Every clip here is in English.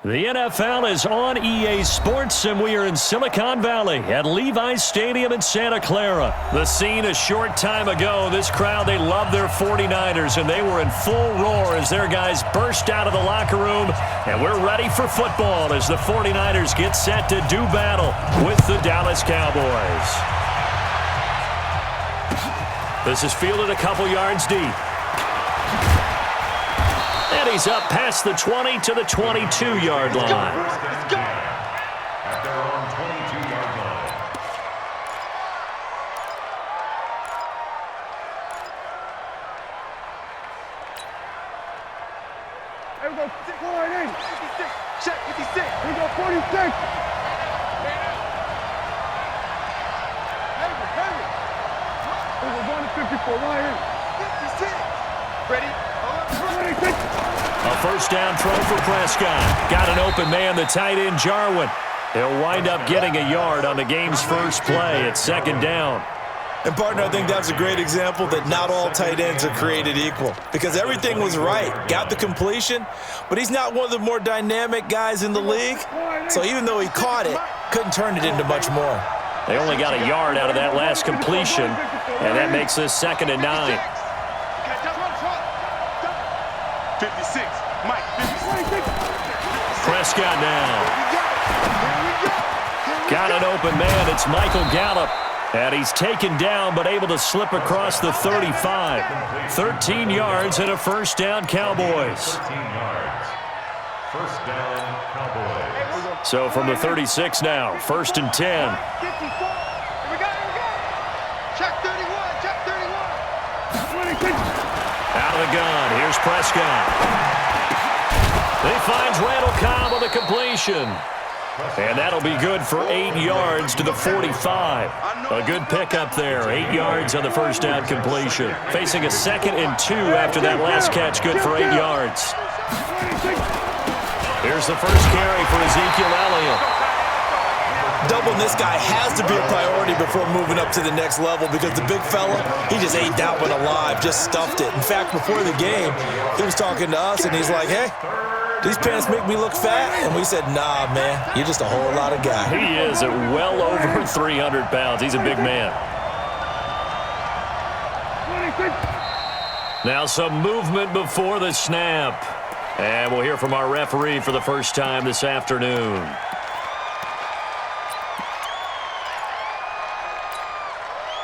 The NFL is on EA Sports, and we are in Silicon Valley at Levi's Stadium in Santa Clara. The scene a short time ago. This crowd, they love their 49ers, and they were in full roar as their guys burst out of the locker room. And we're ready for football as the 49ers get set to do battle with the Dallas Cowboys. This is fielded a couple yards deep. And he's up past the 20 to the 22-yard line. Let's go. At their own 22-yard line. There we go. 48. 56. Check 56. Here we go. 46. Heavy. There we go. 154. Right here. 56. Ready? A first down throw for Prescott. Got an open man, the tight end, Jarwin. He'll wind up getting a yard on the game's first play at second down. And, partner, I think that's a great example that not all tight ends are created equal because everything was right. Got the completion, but he's not one of the more dynamic guys in the league. So even though he caught it, couldn't turn it into much more. They only got a yard out of that last completion, and that makes this 2nd and 9. 56. Mike, 56. Prescott now. Got an open man. It's Michael Gallup. And he's taken down but able to slip across the 35. 13 yards and a first down, Cowboys. 13 yards. First down, Cowboys. So from the 36 now, 1st and 10. Here we go. Check 31. Check 31. Out of the gun. Here's Prescott. He finds Randall Cobb with a completion. And that'll be good for 8 yards to the 45. A good pickup there. 8 yards on the first down completion. Facing a 2nd and 2 after that last catch. Good for 8 yards. Here's the first carry for Ezekiel Elliott. Doubling this guy has to be a priority before moving up to the next level because the big fella, he just ate that one alive, just stuffed it. In fact, before the game, he was talking to us, and he's like, hey, these pants make me look fat. And we said, nah, man, you're just a whole lot of guy. He is at well over 300 pounds. He's a big man. Now some movement before the snap. And we'll hear from our referee for the first time this afternoon.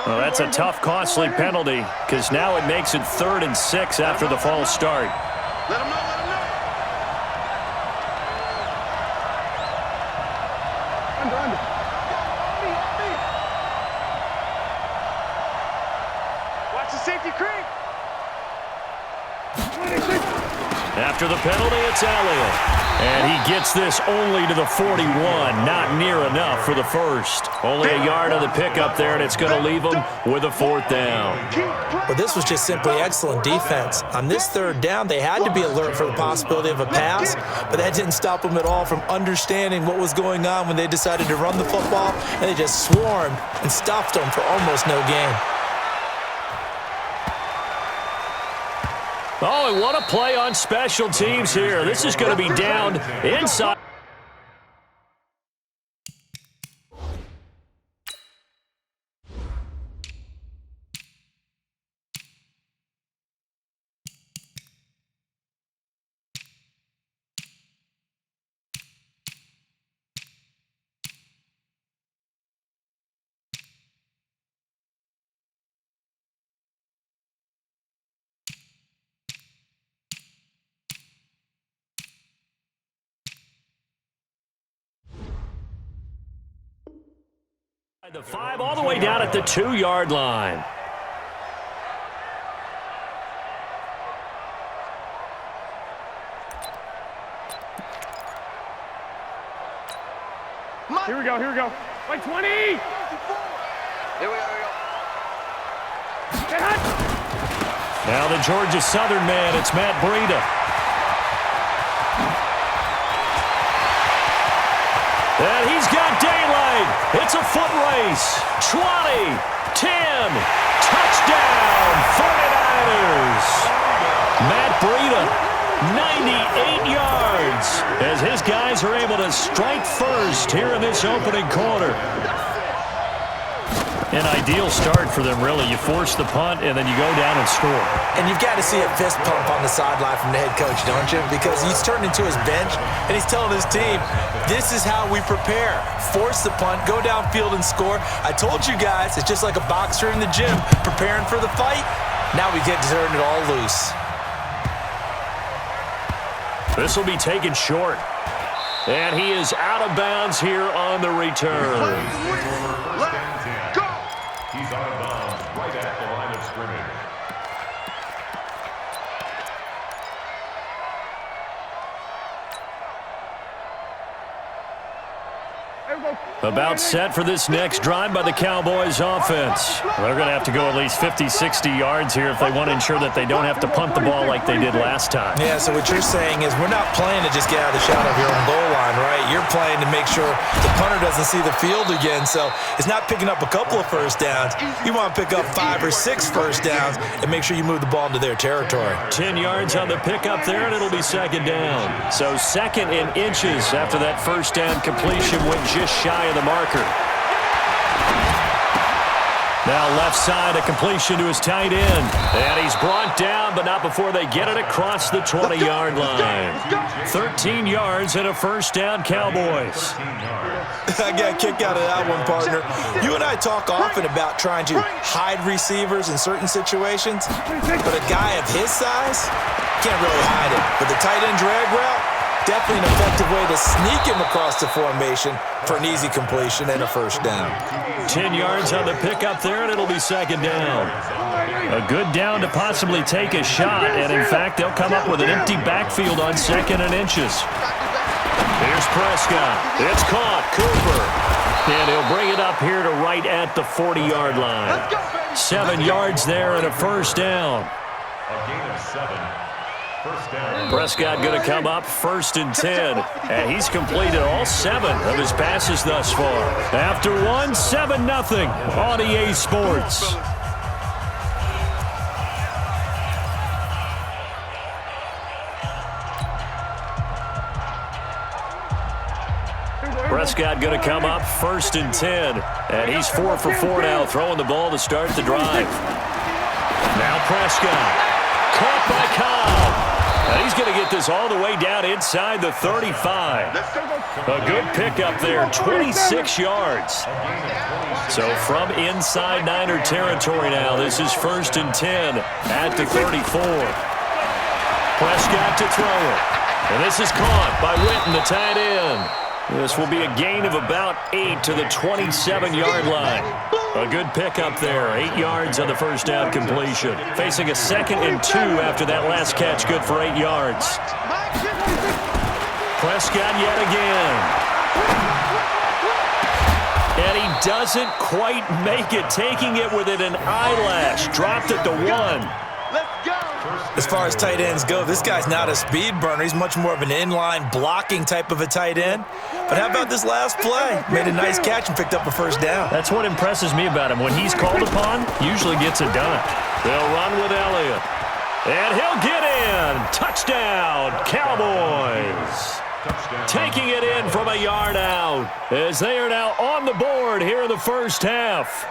Well, that's a tough, costly penalty because now it makes it 3rd and 6 after the false start. Let him know. Under. Watch the safety creep. After the penalty, it's Elliott. And he gets this only to the 41. Not near enough for the first. Only a yard on the pickup there, and it's going to leave him with a 4th down. But this was just simply excellent defense. On this 3rd down, they had to be alert for the possibility of a pass, but that didn't stop them at all from understanding what was going on when they decided to run the football, and they just swarmed and stuffed them for almost no gain. Oh, and what a play on special teams here. This is going to be down inside. The 5 all the way down at the 2-yard line. Here we go. Like 20. Here we go. Now the Georgia Southern man, it's Matt Breida. And he's got daylight. It's a foot race. 20, 10, touchdown, 49ers. Matt Breida 98 yards as his guys are able to strike first here in this opening quarter. An ideal start for them, really. You force the punt, and then you go down and score. And you've got to see a fist pump on the sideline from the head coach, don't you? Because he's turned into his bench, and he's telling his team, this is how we prepare. Force the punt, go downfield and score. I told you guys, it's just like a boxer in the gym preparing for the fight. Now we get to turn it all loose. This will be taken short. And he is out of bounds here on the return. He's out of bounds right at the line of scrimmage. About set for this next drive by the Cowboys offense. They're going to have to go at least 50, 60 yards here if they want to ensure that they don't have to punt the ball like they did last time. Yeah, so what you're saying is we're not playing to just get out of the shot of your own goal line, right? You're playing to make sure the punter doesn't see the field again. So it's not picking up a couple of first downs. You want to pick up 5 or 6 first downs and make sure you move the ball into their territory. 10 yards on the pickup there, and it'll be second down. So second in inches after that first down completion went just shy of the marker. Now left side, a completion to his tight end. And he's brought down, but not before they get it across the 20-yard line. 13 yards and a first down, Cowboys. I got a kick out of that one, partner. You and I talk often about trying to hide receivers in certain situations, but a guy of his size can't really hide it. But the tight end drag route, definitely an effective way to sneak him across the formation for an easy completion and a first down. 10 yards on the pickup there, and it'll be second down. A good down to possibly take a shot, and in fact, they'll come up with an empty backfield on second and inches. Here's Prescott. It's caught. Cooper. And he'll bring it up here to right at the 40-yard line. 7 yards there and a first down. A gain of 7. First down. Prescott going to come up first and 10. And he's completed all 7 of his passes thus far. After one, 7-0 on EA Sports. Prescott going to come up first and 10. And he's 4 for 4 now, throwing the ball to start the drive. Now Prescott. Caught by Cobb. And he's going to get this all the way down inside the 35. A good pickup there, 26 yards. So from inside Niner territory now, this is first and 10 at the 34. Prescott to throw it. And this is caught by Witten, the tight end. This will be a gain of about 8 to the 27-yard line. A good pickup there, 8 yards on the first down completion. Facing a second and 2 after that last catch, good for 8 yards. Prescott yet again. And he doesn't quite make it, taking it within an eyelash. Dropped it to 1. As far as tight ends go, this guy's not a speed burner. He's much more of an inline blocking type of a tight end. But how about this last play? Made a nice catch and picked up a first down. That's what impresses me about him. When he's called upon, usually gets it done. They'll run with Elliott. And he'll get in. Touchdown, Cowboys. Taking it in from a yard out as they are now on the board here in the first half.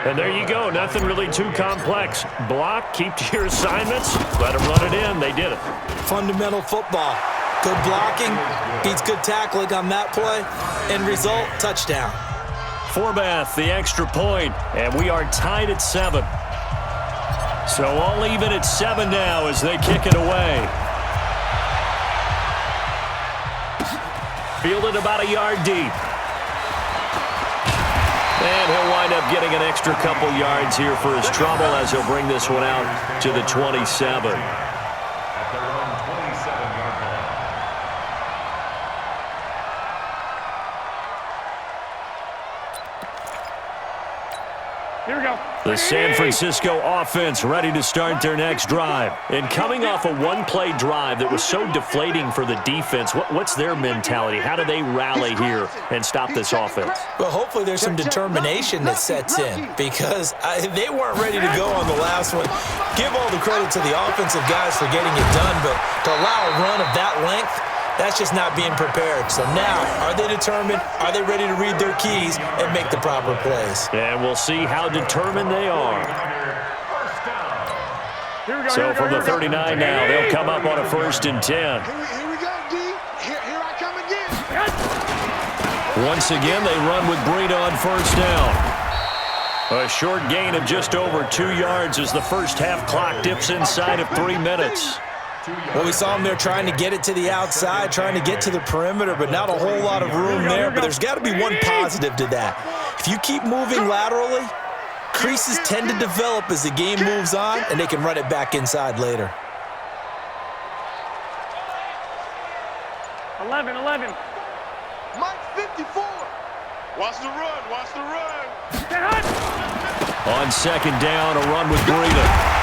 And there you go. Nothing really too complex. Block, keep to your assignments, let them run it in. They did it. Fundamental football. Good blocking, beats good tackling on that play. End result, touchdown. Forbath, the extra point, and we are tied at 7. So all even at 7 now as they kick it away. Fielded about a yard deep. And he'll wind up getting an extra couple yards here for his trouble as he'll bring this one out to the 27. At their own 27-yard line. Here we go. The San Francisco offense ready to start their next drive. And coming off a one-play drive that was so deflating for the defense, what's their mentality? How do they rally here and stop this offense? Well, hopefully there's some determination that sets in because they weren't ready to go on the last one. Give all the credit to the offensive guys for getting it done, but to allow a run of that length, that's just not being prepared. So now, are they determined? Are they ready to read their keys and make the proper plays? And we'll see how determined they are. So from the 39 now, they'll come up on a 1st and 10. Here we go, D. Here I come again. Once again, they run with Breida on 1st down. A short gain of just over 2 yards as the first half clock dips inside of 3 minutes. Well, we saw him there trying to get it to the outside, trying to get to the perimeter, but not a whole lot of room there. But there's got to be one positive to that. If you keep moving laterally, creases tend to develop as the game moves on, and they can run it back inside later. 11. Mike 54. Watch the run. On 2nd down, a run with Breida.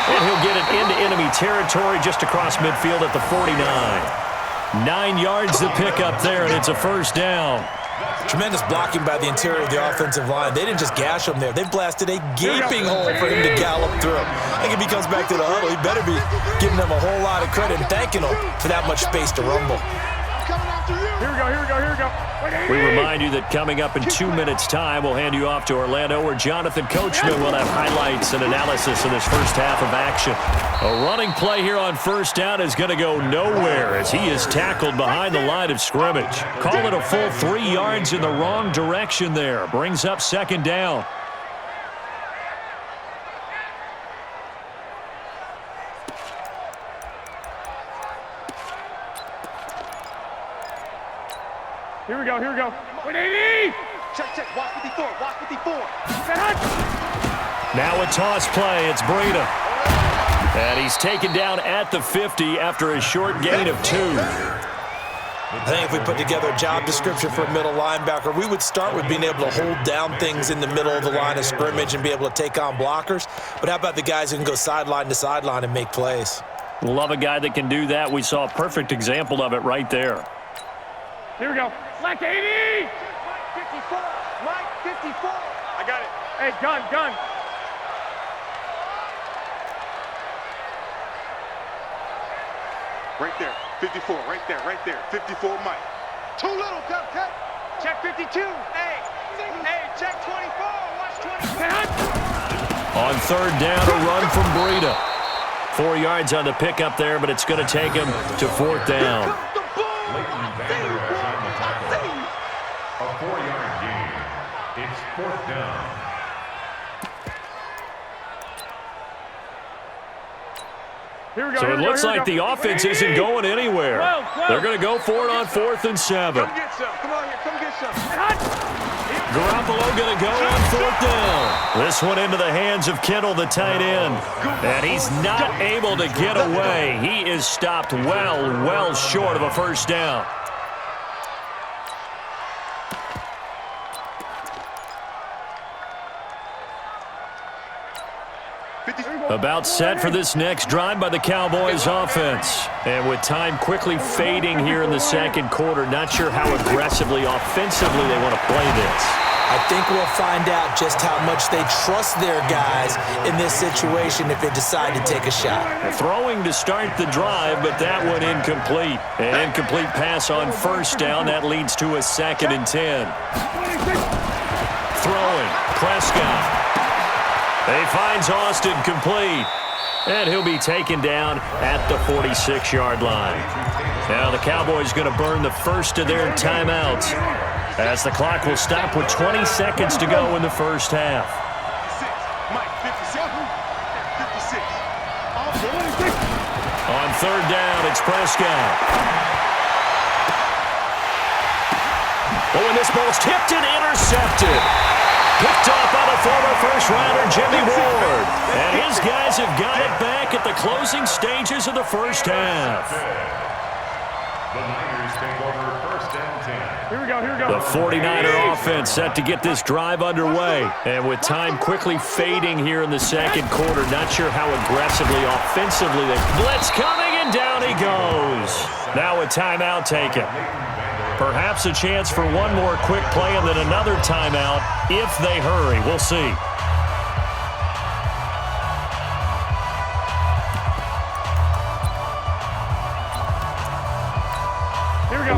And he'll get it into enemy territory just across midfield at the 49. 9 yards to pick up there, and it's a 1st down. Tremendous blocking by the interior of the offensive line. They didn't just gash him there. They blasted a gaping hole for him to gallop through. I think if he comes back to the huddle, he better be giving them a whole lot of credit and thanking them for that much space to rumble. Here we go. We remind you that coming up in 2 minutes' time, we'll hand you off to Orlando, where Jonathan Coachman will have highlights and analysis of this first half of action. A running play here on 1st down is going to go nowhere as he is tackled behind the line of scrimmage. Call it a full 3 yards in the wrong direction there. Brings up 2nd down. Here we go. 180. Check. Watch 54. Now a toss play. It's Breida. And he's taken down at the 50 after a short gain of 2. I think if we put together a job description for a middle linebacker, we would start with being able to hold down things in the middle of the line of scrimmage and be able to take on blockers. But how about the guys who can go sideline to sideline and make plays? Love a guy that can do that. We saw a perfect example of it right there. Here we go. Black 80. Mike 54. I got it. Hey, gun. Right there. 54. Right there. 54, Mike. Too little, cut. Check 52. Hey, check 24. Watch 20. On 3rd down, a run from Breida. 4 yards on the pickup there, but it's going to take him to 4th down. A 4-yard gain. It's 4th down. So it looks like the offense isn't going anywhere. They're going to go for it on 4th and 7. Come get some. Garoppolo going to go on 4th down. This one into the hands of Kittle, the tight end. And he's not able to get away. He is stopped well short of a 1st down. About set for this next drive by the Cowboys offense. And with time quickly fading here in the 2nd quarter, not sure how aggressively, offensively they want to play this. I think we'll find out just how much they trust their guys in this situation if they decide to take a shot. Throwing to start the drive, but that one incomplete. An incomplete pass on 1st down. That leads to a 2nd and 10. Throwing. Prescott. He finds Austin complete, and he'll be taken down at the 46-yard line. Now the Cowboys going to burn the first of their timeouts as the clock will stop with 20 seconds to go in the first half. On 3rd down, it's Prescott. Oh, and this ball's tipped and intercepted. Picked off by the former first-rounder Jimmy Ward. And his guys have got it back at the closing stages of the first half. The Niners take over 1st and Here we go, here we go. The 49er offense set to get this drive underway. And with time quickly fading here in the second quarter, not sure how aggressively, offensively they blitz coming, and down he goes. Now a timeout taken. Perhaps a chance for one more quick play and then another timeout if they hurry. We'll see.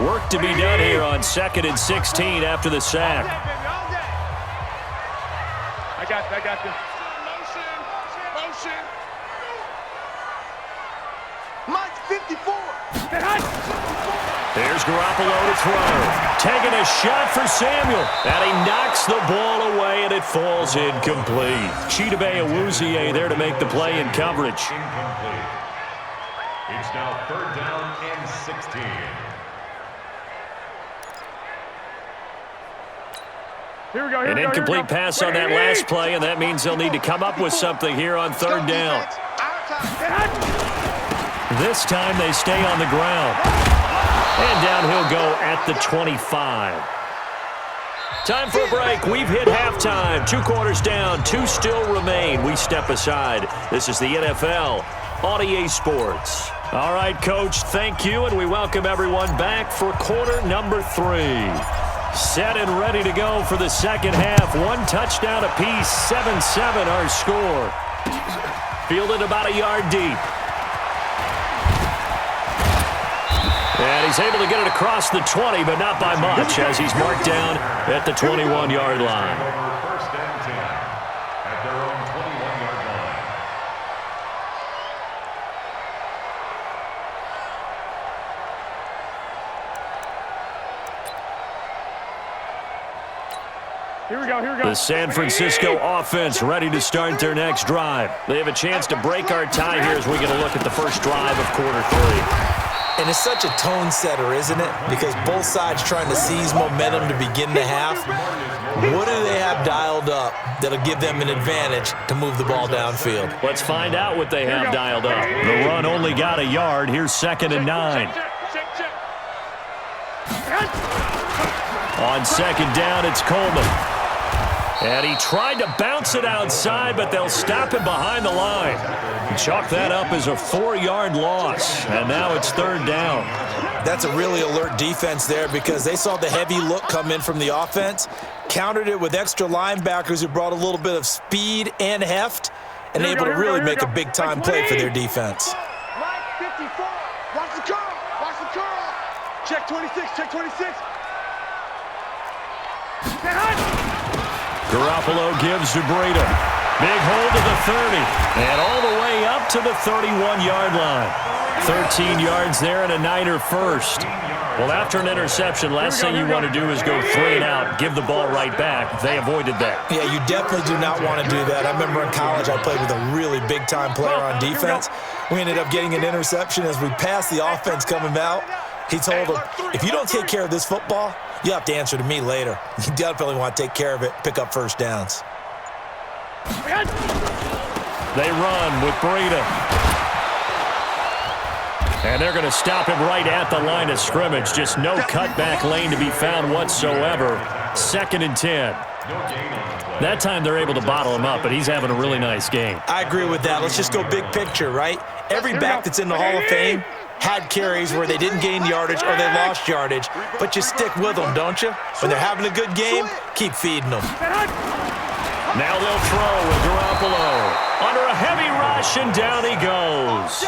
Work to be done here on 2nd and 16 after the sack. I got this. Motion. Mike 54. There's Garoppolo to throw. Taking a shot for Samuel. And he knocks the ball away, and it falls incomplete. Chidobe Awuzie there to make the play in coverage. Incomplete. It's now 3rd down and 16. Here we go, An incomplete pass on that last play, and that means they'll need to come up with something here on 3rd down. This time they stay on the ground. And down he'll go at the 25. Time for a break. We've hit halftime. 2 quarters down, 2 still remain. We step aside. This is the NFL on EA Sports. All right, Coach, thank you, and we welcome everyone back for quarter number 3. Set and ready to go for the second half. 1 touchdown apiece, 7-7 our score. Fielded about a yard deep. And he's able to get it across the 20, but not by much, as he's marked down at the 21-yard line. 1st and 10 at their own 21-yard line. Here we go. The San Francisco offense ready to start their next drive. They have a chance to break our tie here as we get a look at the first drive of quarter 3. And it's such a tone setter, isn't it? Because both sides trying to seize momentum to begin the half. What do they have dialed up that'll give them an advantage to move the ball downfield? Let's find out what they have dialed up. The run only got a yard. Here's 2nd and 9. On 2nd down, it's Coleman. And he tried to bounce it outside, but they'll stop him behind the line. Chalk that up as a 4-yard loss. And now it's 3rd down. That's a really alert defense there because they saw the heavy look come in from the offense, countered it with extra linebackers who brought a little bit of speed and heft, and able to really make a big-time play for their defense. Mike 54. Watch the curl. Watch the curl. Check 26. Check 26. Garoppolo gives to Breida. Big hold to the 30. And all the way up to the 31-yard line. 13 yards there and a Niner first. Well, after an interception, last thing you want to do is go 3 and out, give the ball right back. They avoided that. Yeah, you definitely do not want to do that. I remember in college I played with a really big-time player on defense. We ended up getting an interception as we passed the offense coming out. He told him, if you don't take care of this football, you have to answer to me later. You definitely want to take care of it, pick up 1st downs. They run with Breida. And they're going to stop him right at the line of scrimmage. Just no cutback lane to be found whatsoever. 2nd and 10. That time they're able to bottle him up, but he's having a really nice game. I agree with that. Let's just go big picture, right? Every back that's in the Hall of Fame had carries where they didn't gain yardage or they lost yardage, but you stick with them, don't you? When they're having a good game, keep feeding them. Now they'll throw with Garoppolo. Under a heavy rush, and down he goes.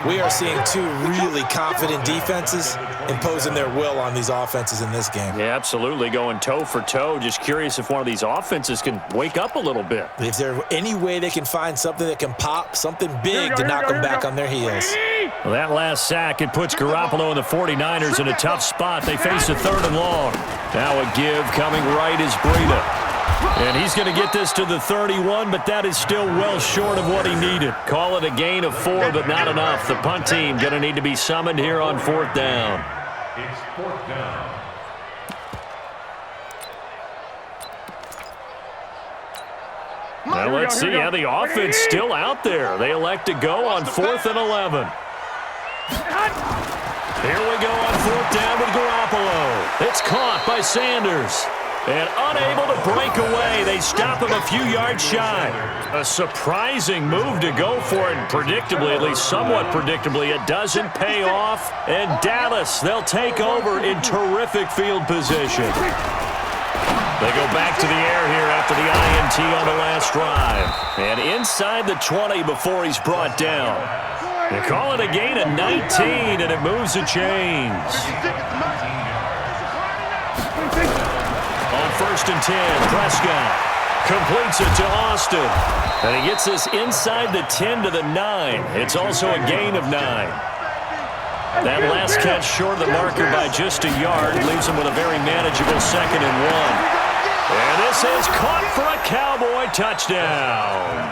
We are seeing 2 really confident defenses imposing their will on these offenses in this game. Yeah, absolutely, going toe for toe. Just curious if one of these offenses can wake up a little bit. If there's any way they can find something that can pop, something big to knock them back on their heels. Well, that last sack, it puts Garoppolo and the 49ers in a tough spot. They face a 3rd and long. Now a give coming right is Breida. And he's going to get this to the 31, but that is still well short of what he needed. Call it a gain of 4, but not enough. The punt team going to need to be summoned here on 4th down. It's 4th down. Now let's see how the offense still out there. They elect to go on 4th and 11. Here we go on 4th down with Garoppolo. It's caught by Sanders. And unable to break away, they stop him a few yards shy. A surprising move to go for it, and predictably, at least somewhat predictably, it doesn't pay off. And Dallas, they'll take over in terrific field position. They go back to the air here after the INT on the last drive. And inside the 20 before he's brought down. They call it a gain of 19, and it moves the chains. On 1st and 10, Prescott completes it to Austin. And he gets this inside the 10 to the 9. It's also a gain of 9. That last catch short of the marker by just a yard leaves him with a very manageable 2nd and 1. And this is caught for a Cowboy touchdown.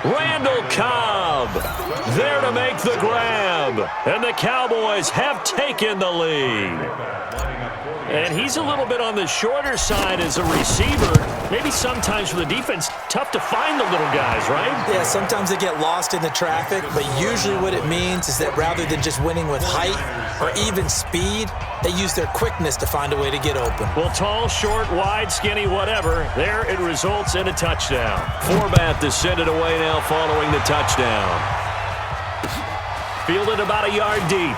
Randall Cobb there to make the grab. And the Cowboys have taken the lead. And he's a little bit on the shorter side as a receiver. Maybe sometimes for the defense, tough to find the little guys, right? Yeah, sometimes they get lost in the traffic, but usually what it means is that rather than just winning with height or even speed, they use their quickness to find a way to get open. Well, tall, short, wide, skinny, whatever, there it results in a touchdown. Forbath to send it away now following the touchdown. Fielded about a yard deep.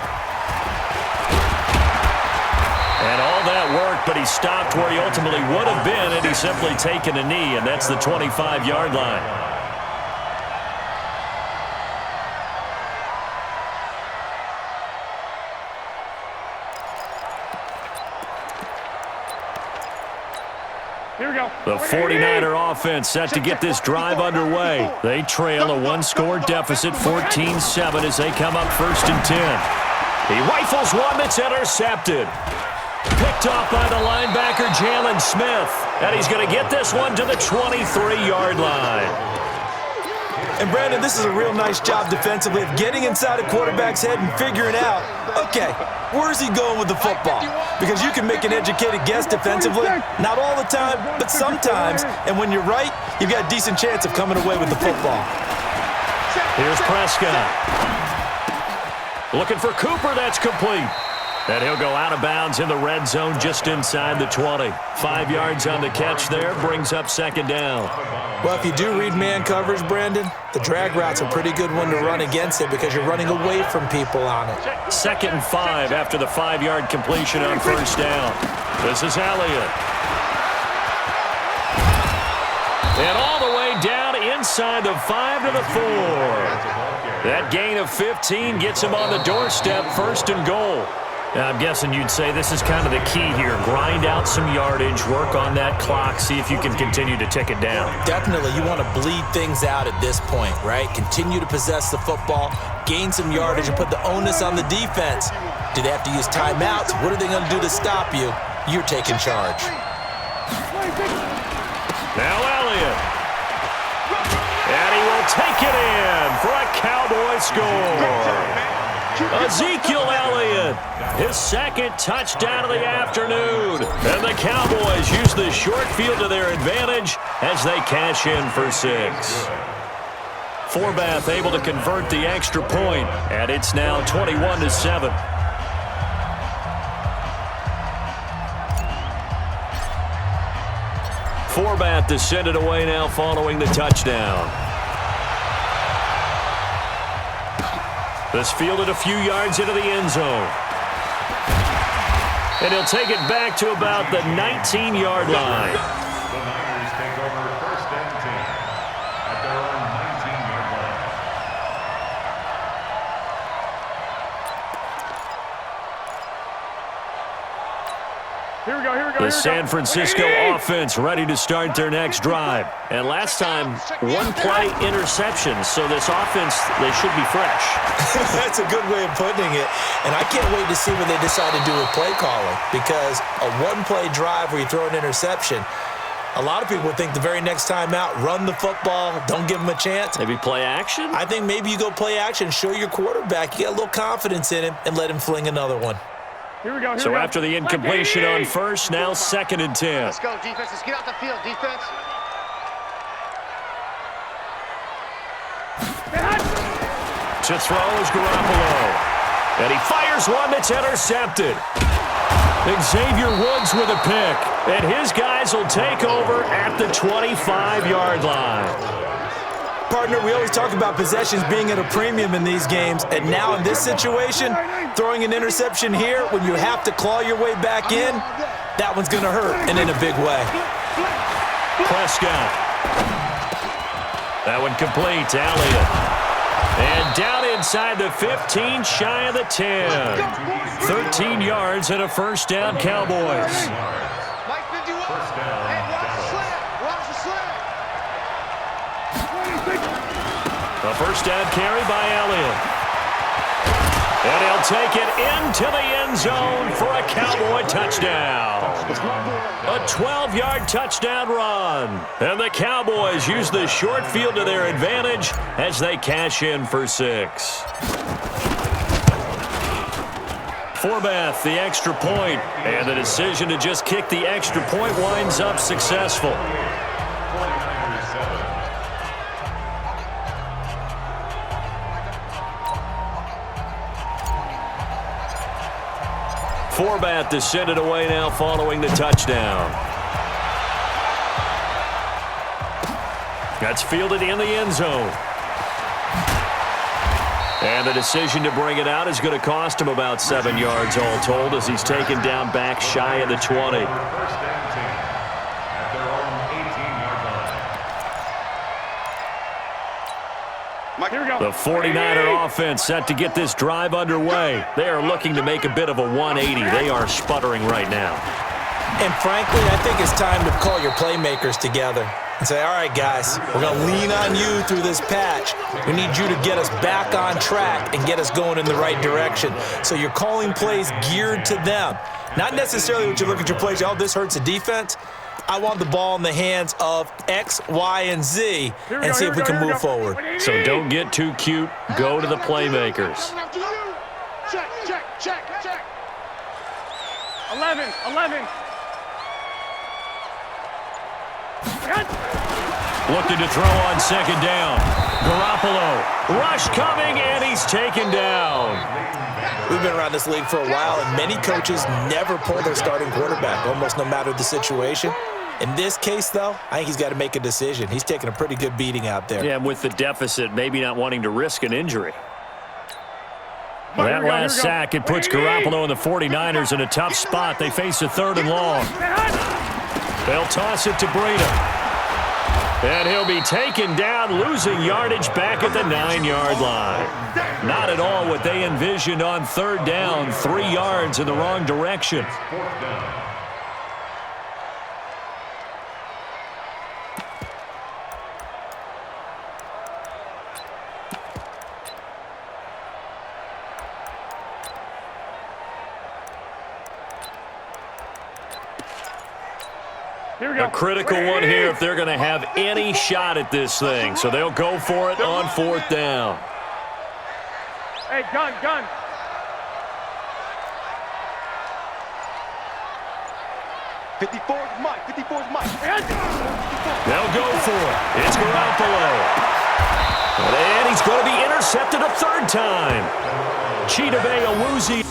And all that work, but he stopped where he ultimately would have been had he simply taken a knee, and that's the 25-yard line. Here we go. The 49er offense set to get this drive underway. They trail a one-score deficit, 14-7, as they come up 1st and 10. He rifles one that's intercepted. Picked off by the linebacker, Jalen Smith. And he's going to get this one to the 23-yard line. And, Brandon, this is a real nice job defensively of getting inside a quarterback's head and figuring out, okay, where's he going with the football? Because you can make an educated guess defensively, not all the time, but sometimes. And when you're right, you've got a decent chance of coming away with the football. Here's Prescott. Looking for Cooper, that's complete. And he'll go out of bounds in the red zone just inside the 20. 5 yards on the catch there, brings up 2nd down. Well, if you do read man coverage, Brandon, the drag route's a pretty good one to run against it because you're running away from people on it. 2nd and 5 after the 5-yard completion on 1st down. This is Elliott. And all the way down inside the 5 to the 4. That gain of 15 gets him on the doorstep, 1st and goal. I'm guessing you'd say this is kind of the key here. Grind out some yardage, work on that clock, see if you can continue to tick it down. Definitely. You want to bleed things out at this point, right? Continue to possess the football, gain some yardage, and put the onus on the defense. Do they have to use timeouts? What are they going to do to stop you? You're taking charge. Now Elliott. And he will take it in for a Cowboy score. Ezekiel Elliott, his 2nd touchdown of the afternoon. And the Cowboys use the short field to their advantage as they cash in for 6. Forbath able to convert the extra point, and it's now 21-7. Forbath to send it away now following the touchdown. This fielded a few yards into the end zone. And he'll take it back to about the 19-yard line. The Niners take over 1st and 10 at their own 19-yard line. Here we go, here we go. The San Francisco offense ready to start their next drive. And last time, 1-play interception. So this offense, they should be fresh. That's a good way of putting it. And I can't wait to see what they decide to do with play calling, because a 1-play drive where you throw an interception, a lot of people would think the very next time out, run the football, don't give them a chance. Maybe play action? I think maybe you go play action, show your quarterback, you got a little confidence in him, and let him fling another one. Here we go, So after the incompletion on 1st, now 2nd and 10. Let's go, defense. Let's get out the field, defense. To throw is Garoppolo. And he fires one that's intercepted. Xavier Woods with a pick. And his guys will take over at the 25-yard line. Partner, we always talk about possessions being at a premium in these games, and now in this situation, throwing an interception here when you have to claw your way back in, that one's going to hurt, and in a big way. Prescott. That one complete to Elliott. And down inside the 15, shy of the 10. 13 yards and a first down, Cowboys. A first down carry by Elliott. And he'll take it into the end zone for a Cowboy touchdown. A 12-yard touchdown run. And the Cowboys use the short field to their advantage as they cash in for 6. Forbath, the extra point. And the decision to just kick the extra point winds up successful. Forbath to send it away now following the touchdown. That's fielded in the end zone. And the decision to bring it out is going to cost him about 7 yards all told as he's taken down back shy of the 20. The 49er offense set to get this drive underway. They are looking to make a bit of a 180. They are sputtering right now. And frankly, I think it's time to call your playmakers together and say, all right, guys, we're going to lean on you through this patch. We need you to get us back on track and get us going in the right direction. So you're calling plays geared to them. Not necessarily what you look at your plays, oh, this hurts the defense. I want the ball in the hands of X, Y, and Z and see if we can move forward. So don't get too cute. Go to the playmakers. Check, check, check, check. 11. Looking to throw on second down. Garoppolo. Rush coming, and he's taken down. We've been around this league for a while, and many coaches never pull their starting quarterback, almost no matter the situation. In this case, though, I think he's got to make a decision. He's taking a pretty good beating out there. Yeah, and with the deficit, maybe not wanting to risk an injury. That last sack, it puts Garoppolo and the 49ers in a tough spot. They face a 3rd and long. They'll toss it to Breida. And he'll be taken down, losing yardage back at the 9-yard line. Not at all what they envisioned on 3rd down, 3 yards in the wrong direction. A critical one here if they're going to have any shot at this thing. So they'll go for it on 4th down. Hey, gun. 54's Mike. They'll go for it. It's Garoppolo. And he's going to be intercepted a 3rd time. Chidobe Awuzie.